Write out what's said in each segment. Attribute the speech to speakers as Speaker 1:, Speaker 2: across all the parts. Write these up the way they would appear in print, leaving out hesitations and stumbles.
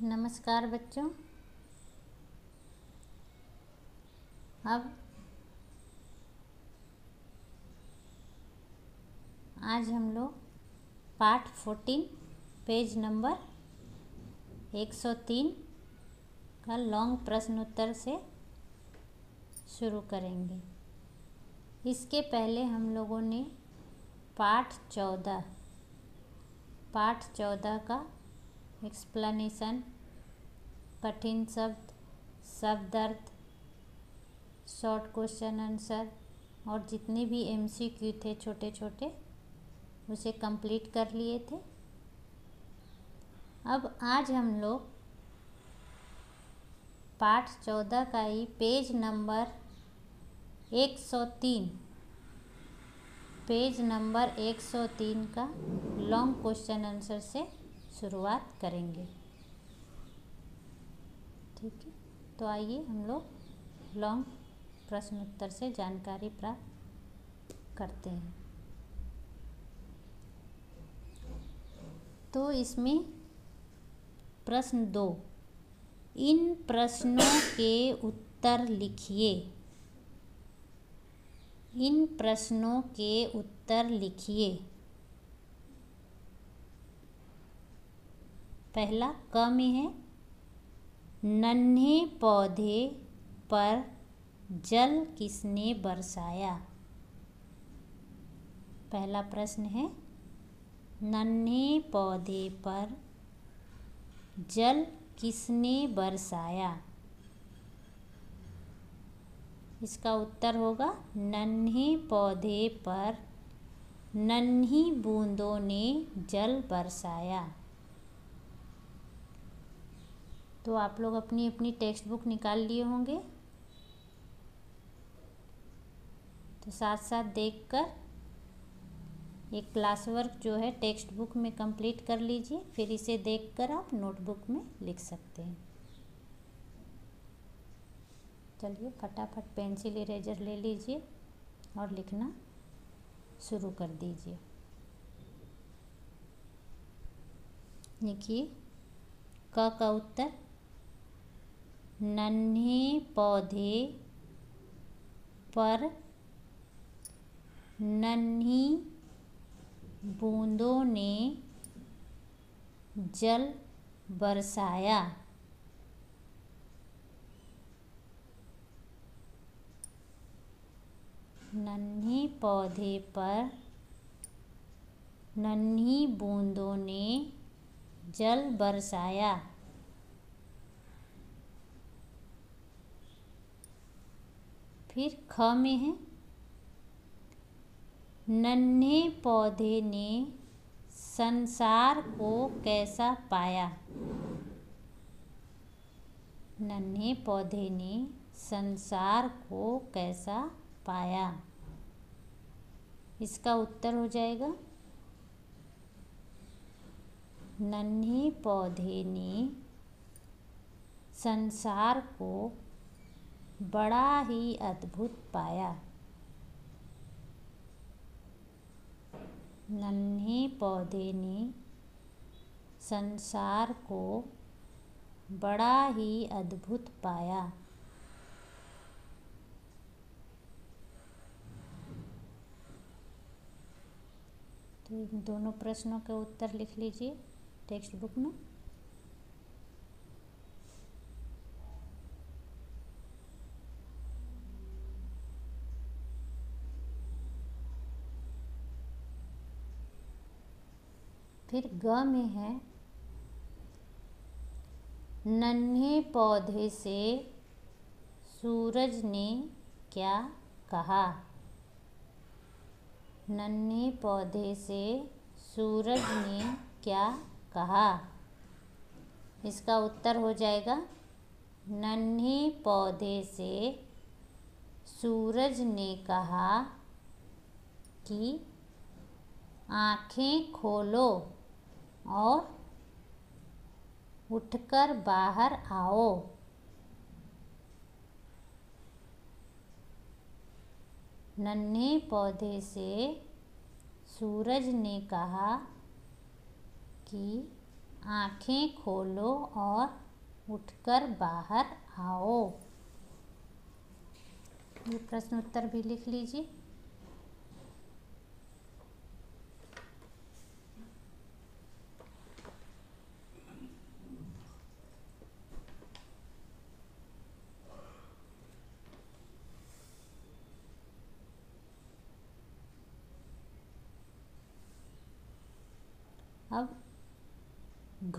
Speaker 1: नमस्कार बच्चों। अब आज हम लोग पाठ 14 पेज नंबर 103 का लॉन्ग प्रश्न उत्तर से शुरू करेंगे। इसके पहले हम लोगों ने पाठ 14 का एक्सप्लेनेशन, कठिन शब्द, शब्द अर्थ, शॉर्ट क्वेश्चन आंसर और जितने भी MCQ थे छोटे छोटे उसे कंप्लीट कर लिए थे। अब आज हम लोग पाठ 14 का ही पेज नंबर 103 का लॉन्ग क्वेश्चन आंसर से शुरुआत करेंगे। ठीक है, तो आइए हम लोग लॉन्ग प्रश्न उत्तर से जानकारी प्राप्त करते हैं। तो इसमें प्रश्न 2, इन प्रश्नों के उत्तर लिखिए। इन प्रश्नों के उत्तर लिखिए। पहला क में है, नन्हे पौधे पर जल किसने बरसाया। पहला प्रश्न है, नन्हे पौधे पर जल किसने बरसाया। इसका उत्तर होगा, नन्हे पौधे पर नन्ही बूंदों ने जल बरसाया। तो आप लोग अपनी अपनी टेक्स्ट बुक निकाल लिए होंगे, तो साथ साथ देखकर एक क्लास वर्क जो है टेक्स्ट बुक में कंप्लीट कर लीजिए। फिर इसे देखकर आप नोटबुक में लिख सकते हैं। चलिए फटाफट पेंसिल इरेजर ले लीजिए और लिखना शुरू कर दीजिए। लिखिए क का उत्तर, नन्हे पौधे पर नन्ही बूंदों ने जल बरसाया। नन्हे पौधे पर नन्ही बूंदों ने जल बरसाया। फिर ख में है, नन्हे पौधे ने संसार को कैसा पाया। नन्हे पौधे ने संसार को कैसा पाया। इसका उत्तर हो जाएगा, नन्हे पौधे ने संसार को बड़ा ही अद्भुत पाया। नन्हे पौधे ने संसार को बड़ा ही अद्भुत पाया। तो इन दोनों प्रश्नों के उत्तर लिख लीजिए टेक्स्ट बुक में। फिर ग में है, नन्हे पौधे से सूरज ने क्या कहा। नन्हे पौधे से सूरज ने क्या कहा। इसका उत्तर हो जाएगा, नन्हे पौधे से सूरज ने कहा कि आँखें खोलो और उठकर बाहर आओ। नन्हे पौधे से सूरज ने कहा कि आँखें खोलो और उठकर बाहर आओ। ये प्रश्न उत्तर भी लिख लीजिए। अब घ,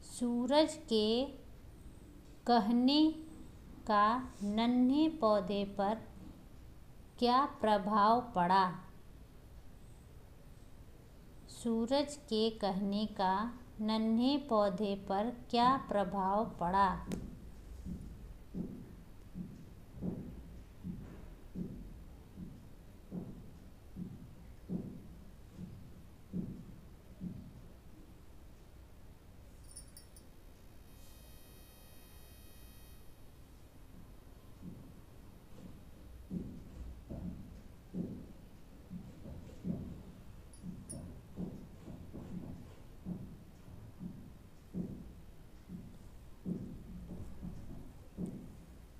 Speaker 1: सूरज के कहने का नन्हे पौधे पर क्या प्रभाव पड़ा। सूरज के कहने का नन्हे पौधे पर क्या प्रभाव पड़ा।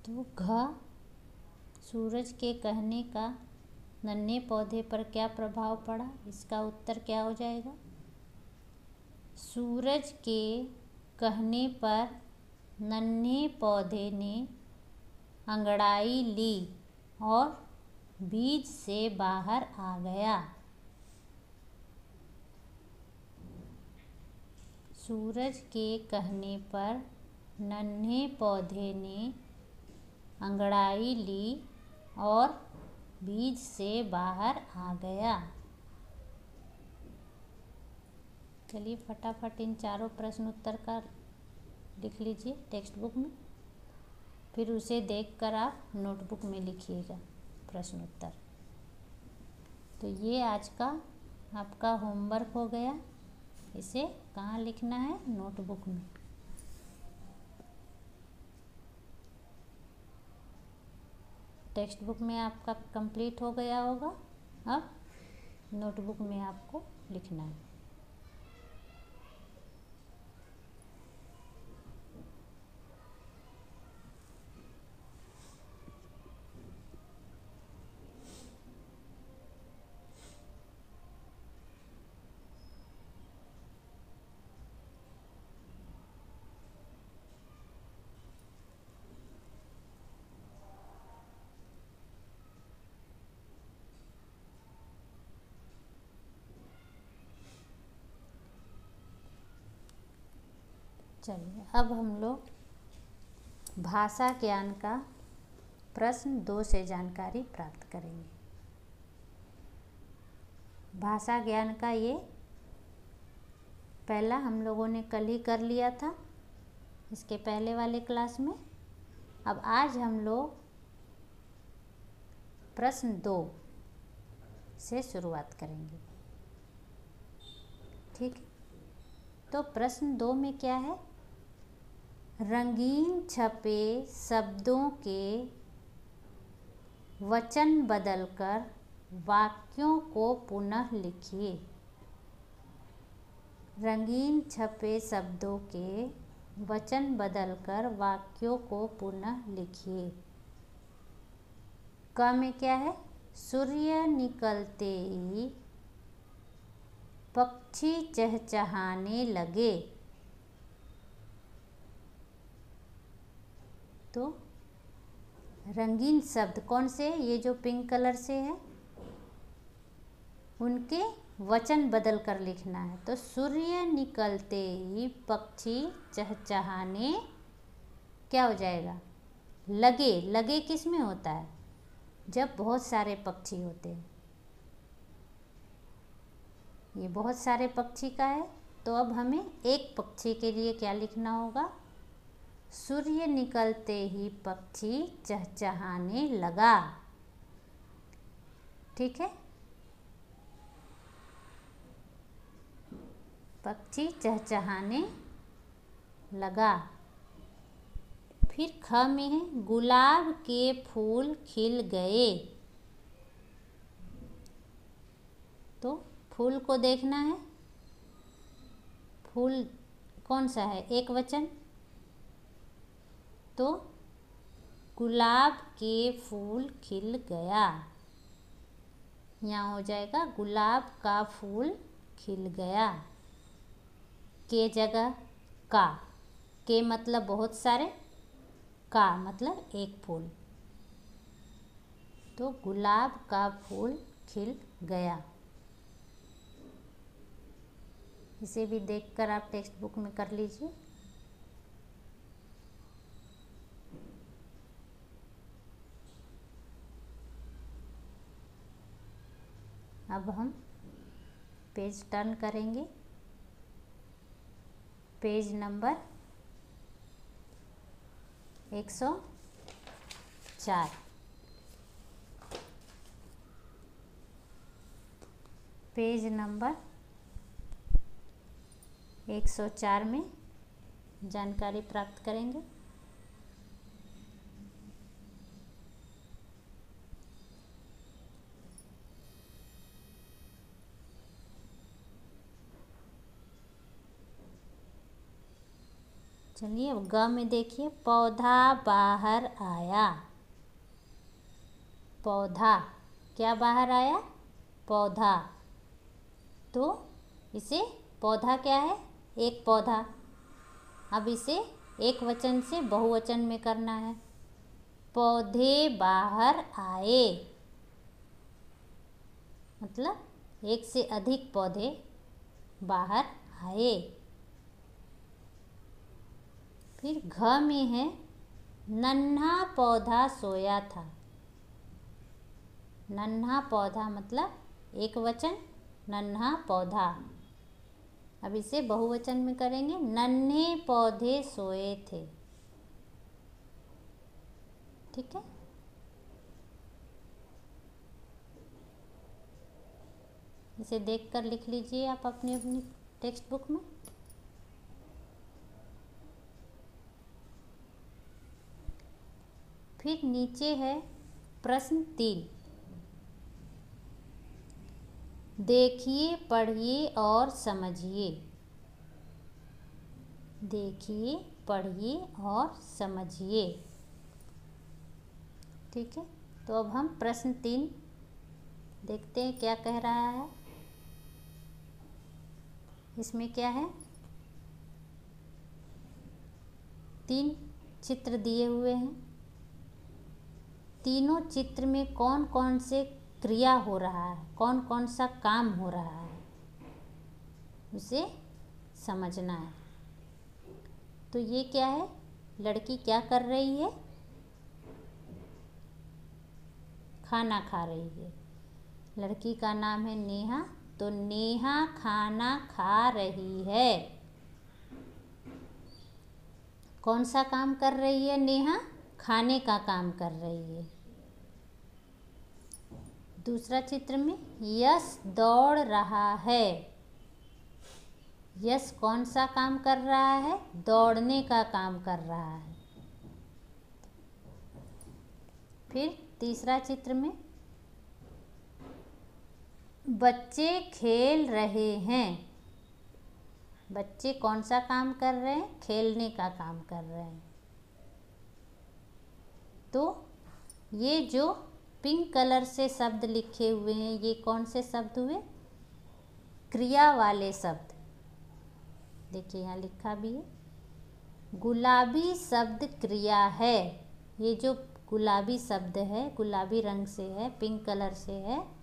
Speaker 1: तो घ, सूरज के कहने का नन्हे पौधे पर क्या प्रभाव पड़ा, इसका उत्तर क्या हो जाएगा। सूरज के कहने पर नन्हे पौधे ने अंगड़ाई ली और बीज से बाहर आ गया। सूरज के कहने पर नन्हे पौधे ने अंगड़ाई ली और बीज से बाहर आ गया। चलिए फटाफट इन चारों प्रश्न उत्तर का लिख लीजिए टेक्स्ट बुक में, फिर उसे देखकर आप नोटबुक में लिखिएगा प्रश्न उत्तर। तो ये आज का आपका होमवर्क हो गया। इसे कहाँ लिखना है, नोटबुक में। टेक्स्ट बुक में आपका कंप्लीट हो गया होगा, अब नोटबुक में आपको लिखना है। चलिए अब हम लोग भाषा ज्ञान का प्रश्न 2 से जानकारी प्राप्त करेंगे। भाषा ज्ञान का ये पहला हम लोगों ने कल ही कर लिया था, इसके पहले वाले क्लास में। अब आज हम लोग प्रश्न 2 से शुरुआत करेंगे, ठीक है। तो प्रश्न 2 में क्या है, रंगीन छपे शब्दों के वचन बदलकर वाक्यों को पुनः लिखिए। रंगीन छपे शब्दों के वचन बदलकर वाक्यों को पुनः लिखिए। क में क्या है, सूर्य निकलते ही पक्षी चहचहाने लगे। तो रंगीन शब्द कौन से, ये जो पिंक कलर से है, उनके वचन बदल कर लिखना है। तो सूर्य निकलते ही पक्षी चहचहाने क्या हो जाएगा, लगे। लगे किस में होता है, जब बहुत सारे पक्षी होते हैं। ये बहुत सारे पक्षी का है, तो अब हमें एक पक्षी के लिए क्या लिखना होगा, सूर्य निकलते ही पक्षी चहचहाने लगा, ठीक है। पक्षी चहचहाने लगा। फिर ख में है, गुलाब के फूल खिल गए। तो फूल को देखना है, फूल कौन सा है, एक वचन, तो गुलाब के फूल खिल गया। यहाँ हो जाएगा गुलाब का फूल खिल गया। के जगह का, के मतलब बहुत सारे, का मतलब एक फूल, तो गुलाब का फूल खिल गया। इसे भी देखकर आप टेक्स्ट बुक में कर लीजिए। अब हम पेज टर्न करेंगे, पेज नंबर 104। पेज नंबर 104 में जानकारी प्राप्त करेंगे। चलिए अब ग में देखिए, पौधा बाहर आया। पौधा क्या बाहर आया, पौधा, तो इसे पौधा क्या है, एक पौधा। अब इसे एक वचन से बहुवचन में करना है, पौधे बाहर आए, मतलब एक से अधिक पौधे बाहर आए। फिर घ में है, नन्हा पौधा सोया था। नन्हा पौधा मतलब एक वचन, नन्हा पौधा। अब इसे बहुवचन में करेंगे, नन्हे पौधे सोए थे। ठीक है, इसे देखकर लिख लीजिए आप अपनी अपनी टेक्स्ट बुक में। फिर नीचे है प्रश्न 3, देखिए, पढ़िए और समझिए। देखिए, पढ़िए और समझिए। ठीक है, तो अब हम प्रश्न 3 देखते हैं क्या कह रहा है। इसमें क्या है, 3 चित्र दिए हुए हैं। तीनों चित्र में कौन कौन से क्रिया हो रहा है, कौन कौन सा काम हो रहा है, उसे समझना है। तो ये क्या है, लड़की क्या कर रही है, खाना खा रही है। लड़की का नाम है नेहा, तो नेहा खाना खा रही है। कौन सा काम कर रही है नेहा, खाने का काम कर रही है। दूसरा चित्र में यश दौड़ रहा है। यश कौन सा काम कर रहा है, दौड़ने का काम कर रहा है। फिर तीसरा चित्र में बच्चे खेल रहे हैं। बच्चे कौन सा काम कर रहे हैं, खेलने का काम कर रहे हैं। तो ये जो पिंक कलर से शब्द लिखे हुए हैं, ये कौन से शब्द हुए, क्रिया वाले शब्द। देखिए यहाँ लिखा भी है, गुलाबी शब्द क्रिया है। ये जो गुलाबी शब्द है, गुलाबी रंग से है, पिंक कलर से है,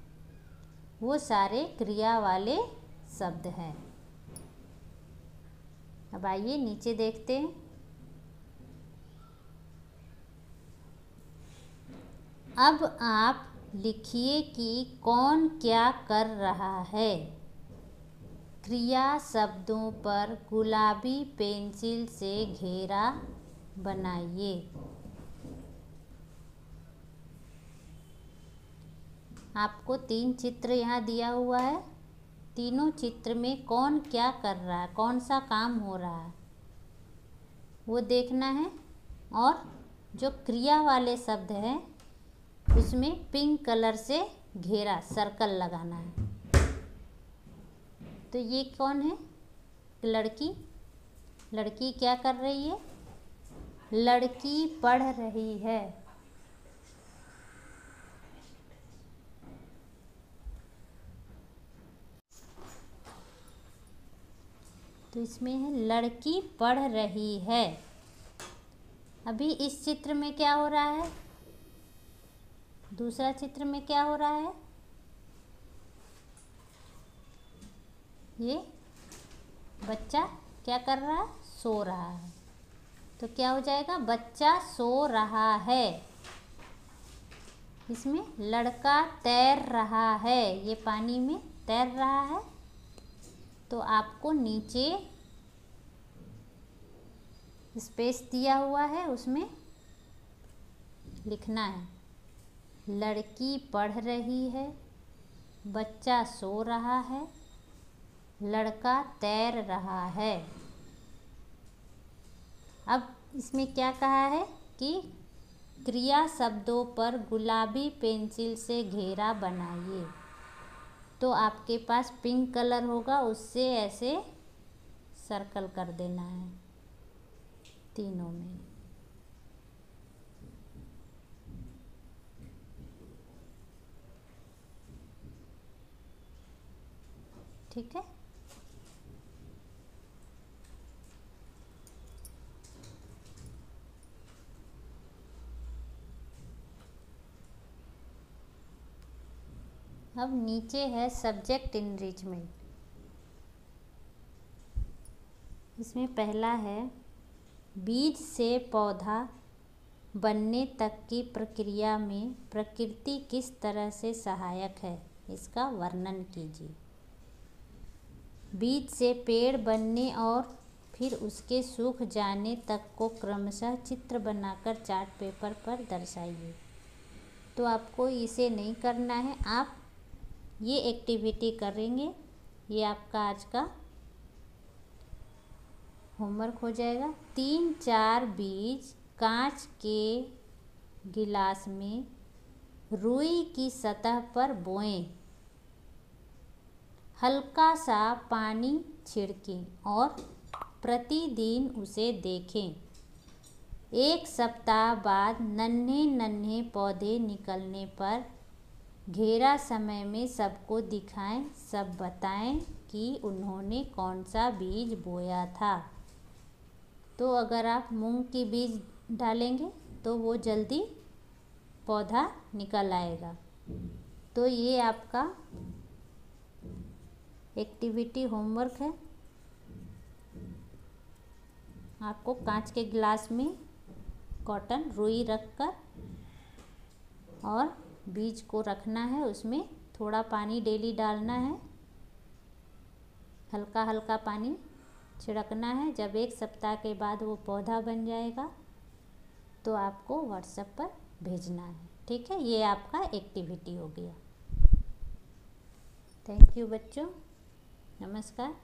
Speaker 1: वो सारे क्रिया वाले शब्द हैं। अब आइए नीचे देखते हैं। अब आप लिखिए कि कौन क्या कर रहा है। क्रिया शब्दों पर गुलाबी पेंसिल से घेरा बनाइए। आपको 3 चित्र यहाँ दिया हुआ है। तीनों चित्र में कौन क्या कर रहा है, कौन सा काम हो रहा है, वो देखना है। और जो क्रिया वाले शब्द हैं उसमें पिंक कलर से घेरा, सर्कल लगाना है। तो ये कौन है, लड़की, लड़की क्या कर रही है? लड़की पढ़ रही है। तो इसमें है लड़की पढ़ रही है। अभी इस चित्र में क्या हो रहा है? दूसरा चित्र में क्या हो रहा है? ये बच्चा क्या कर रहा है? सो रहा है। तो क्या हो जाएगा? बच्चा सो रहा है। इसमें लड़का तैर रहा है, ये पानी में तैर रहा है। तो आपको नीचे स्पेस दिया हुआ है, उसमें लिखना है लड़की पढ़ रही है, बच्चा सो रहा है, लड़का तैर रहा है। अब इसमें क्या कहा है कि क्रिया शब्दों पर गुलाबी पेंसिल से घेरा बनाइए। तो आपके पास पिंक कलर होगा, उससे ऐसे सर्कल कर देना है तीनों में। ठीक है। अब नीचे है सब्जेक्ट इनरिचमेंट। इसमें पहला है बीज से पौधा बनने तक की प्रक्रिया में प्रकृति किस तरह से सहायक है, इसका वर्णन कीजिए। बीज से पेड़ बनने और फिर उसके सूख जाने तक को क्रमशः चित्र बनाकर चार्ट पेपर पर दर्शाइए। तो आपको इसे नहीं करना है, आप ये एक्टिविटी करेंगे, ये आपका आज का होमवर्क हो जाएगा। 3-4 बीज कांच के गिलास में रुई की सतह पर बोएं, हल्का सा पानी छिड़कें और प्रतिदिन उसे देखें। 1 सप्ताह बाद नन्हे नन्हे पौधे निकलने पर घेरा समय में सबको दिखाएं, सब बताएं कि उन्होंने कौन सा बीज बोया था। तो अगर आप मूंग की बीज डालेंगे तो वो जल्दी पौधा निकल आएगा। तो ये आपका एक्टिविटी होमवर्क है। आपको कांच के गिलास में कॉटन रुई रखकर और बीज को रखना है, उसमें थोड़ा पानी डेली डालना है, हल्का हल्का पानी छिड़कना है। जब 1 सप्ताह के बाद वो पौधा बन जाएगा तो आपको व्हाट्सएप पर भेजना है। ठीक है, ये आपका एक्टिविटी हो गया। थैंक यू बच्चों, नमस्कार।